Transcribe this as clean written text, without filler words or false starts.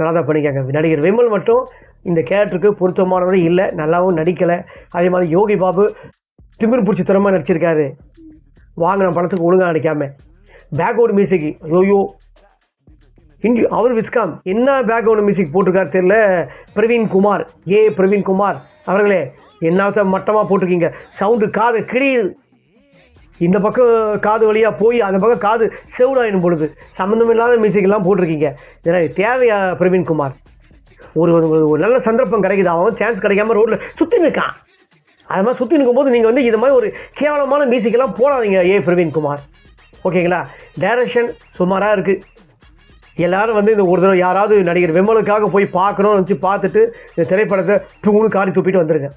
நல்லா தான் பண்ணிக்காங்க. நடிகர் விமல் மட்டும் இந்த கேரக்டருக்கு பொருத்தமானவரே இல்லை, நல்லாவும் நடிக்கலை. அதே மாதிரி யோகி பாபு திமிர் பிடிச்சி திறமாக நடிச்சிருக்காரு, வாங்கின பணத்துக்கு ஒழுங்காக நடிக்காமல். பேக்ரவுண்ட் மியூசிக் ஐயோ ஹிந்தி அவர் விஸ்காம் என்ன பேக்ரவுண்ட் மியூசிக் போட்டிருக்காரு தெரியல. பிரவீன் குமார் அவர்களே என்ன மட்டமாக போட்டிருக்கீங்க. சவுண்டு காது கிழியுது, இந்த பக்கம் காது வழியாக போய் அந்த பக்கம் காது செவிடாயிடும் பொழுது சம்மந்தமில்லாத மியூசிக்லாம் போட்டிருக்கீங்க. இதெல்லாம் தேவையா பிரவீன்குமார்? ஒரு ஒரு நல்ல சந்தர்ப்பம் கிடைக்குது, அவன் சான்ஸ் கிடைக்காம ரோட்டில் சுற்றி நிற்கான். அது மாதிரி சுற்றி நிற்கும்போது நீங்கள் வந்து இது மாதிரி ஒரு கேவலமான மியூசிக்கெல்லாம் போடாதீங்க பிரவீன்குமார், ஓகேங்களா? டைரக்ஷன் சுமாராக இருக்குது. எல்லோரும் வந்து இந்த ஒரு தடவை யாராவது நடிகர் விமலுக்காக போய் பார்க்கணும்னு நினச்சி பார்த்துட்டு இந்த திரைப்படத்தை டூன்னு காரி துப்பிட்டு வந்துடுங்க.